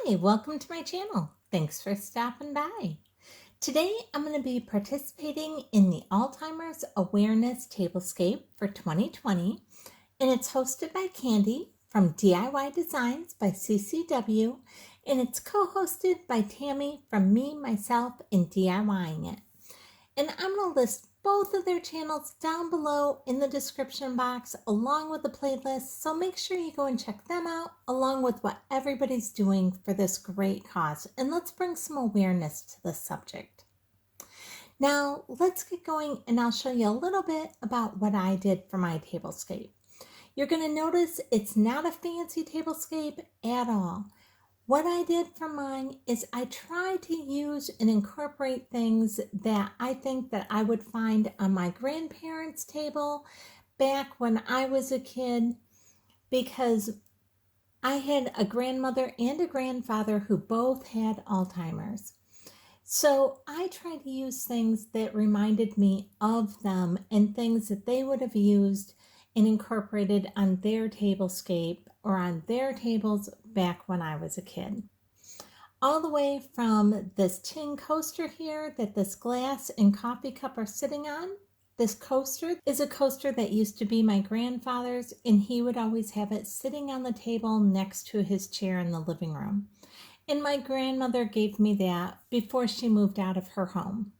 Hi, welcome to my channel. Thanks for stopping by. Today I'm going to be participating in the Alzheimer's Awareness Tablescape for 2020, and it's hosted by Candy from DIY Designs by CCW, and it's co-hosted by Tammy from Me, Myself, and DIYing It. And I'm going to list both of their channels down below in the description box along with the playlist, so make sure you go and check them out along with what everybody's doing for this great cause, and let's bring some awareness to the subject. Now let's get going, and I'll show you a little bit about what I did for my tablescape. You're going to notice it's not a fancy tablescape at all. What I did for mine is I tried to use and incorporate things that I think that I would find on my grandparents' table back when I was a kid, because I had a grandmother and a grandfather who both had Alzheimer's. So I tried to use things that reminded me of them and things that they would have used and incorporated on their tablescape or on their tables back when I was a kid. All the way from this tin coaster here that this glass and coffee cup are sitting on. This coaster is a coaster that used to be my grandfather's, and he would always have it sitting on the table next to his chair in the living room. And my grandmother gave me that before she moved out of her home.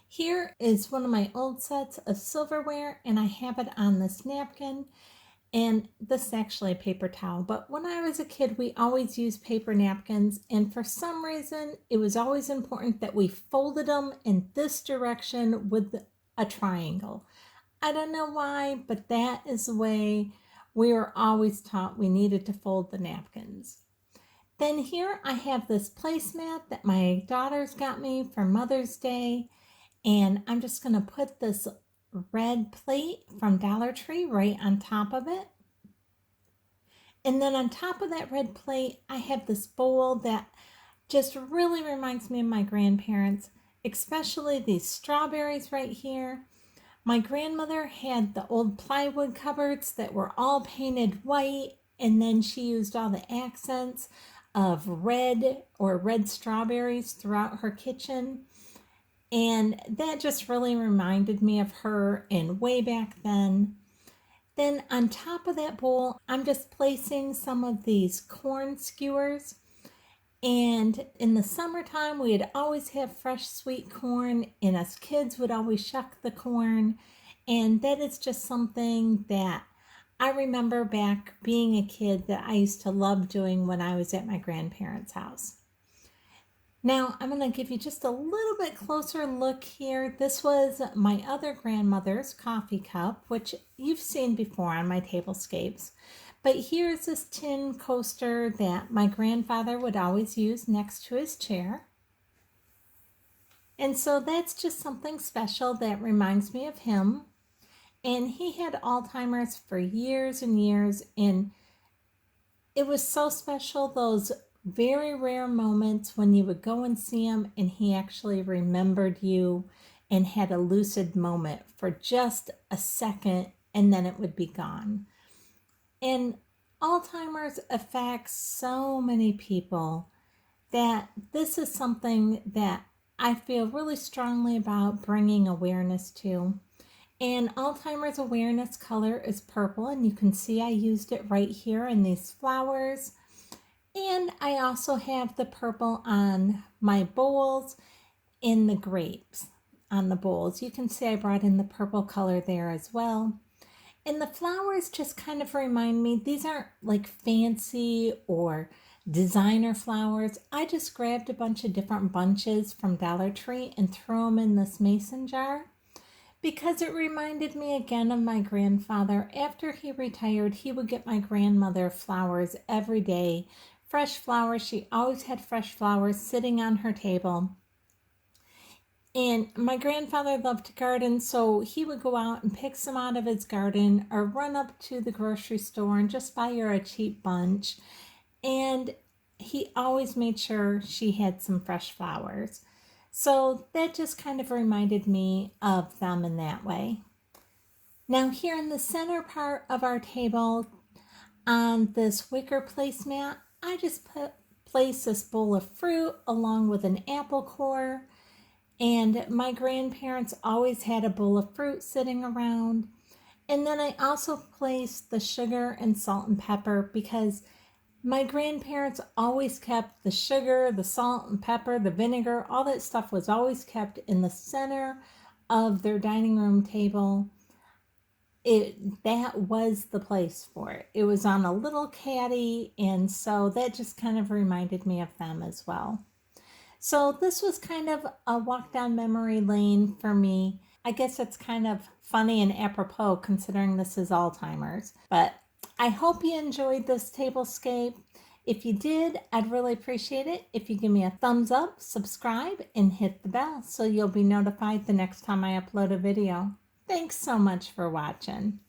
Here is one of my old sets of silverware, and I have it on this napkin. And this is actually a paper towel, but when I was a kid, we always used paper napkins, and for some reason, it was always important that we folded them in this direction with a triangle. I don't know why, but that is the way we were always taught we needed to fold the napkins. Then here I have this placemat that my daughters got me for Mother's Day, and I'm just going to put this red plate from Dollar Tree right on top of it. And then on top of that red plate, I have this bowl that just really reminds me of my grandparents, especially these strawberries right here. My grandmother had the old plywood cupboards that were all painted white, and then she used all the accents of red or red strawberries throughout her kitchen. And that just really reminded me of her and way back then. Then on top of that bowl, I'm just placing some of these corn skewers. And in the summertime, we'd always have fresh sweet corn, and us kids would always shuck the corn. And that is just something that I remember back being a kid that I used to love doing when I was at my grandparents' house. Now I'm going to give you just a little bit closer look here. This was my other grandmother's coffee cup, which you've seen before on my tablescapes. But here's this tin coaster that my grandfather would always use next to his chair. And so that's just something special that reminds me of him. And he had Alzheimer's for years and years, and it was so special, those very rare moments when you would go and see him and he actually remembered you and had a lucid moment for just a second, and then it would be gone. And Alzheimer's affects so many people that this is something that I feel really strongly about bringing awareness to. And Alzheimer's awareness color is purple, and you can see I used it right here in these flowers. And I also have the purple on my bowls in the grapes on the bowls. You can see I brought in the purple color there as well. And the flowers just kind of remind me, these aren't like fancy or designer flowers. I just grabbed a bunch of different bunches from Dollar Tree and threw them in this mason jar, because it reminded me again of my grandfather. After he retired, he would get my grandmother flowers every day. Fresh flowers. She always had fresh flowers sitting on her table. And my grandfather loved to garden, so he would go out and pick some out of his garden or run up to the grocery store and just buy her a cheap bunch. And he always made sure she had some fresh flowers. So that just kind of reminded me of them in that way. Now here in the center part of our table, on this wicker placemat, I just placed this bowl of fruit along with an apple core. And my grandparents always had a bowl of fruit sitting around. And then I also placed the sugar and salt and pepper because my grandparents always kept the sugar, the salt and pepper, the vinegar, all that stuff was always kept in the center of their dining room table. That was the place for it. It was on a little caddy, and so that just kind of reminded me of them as well. So this was kind of a walk down memory lane for me. I guess it's kind of funny and apropos considering this is Alzheimer's. But I hope you enjoyed this tablescape. If you did, I'd really appreciate it if you give me a thumbs up, subscribe, and hit the bell so you'll be notified the next time I upload a video. Thanks so much for watching.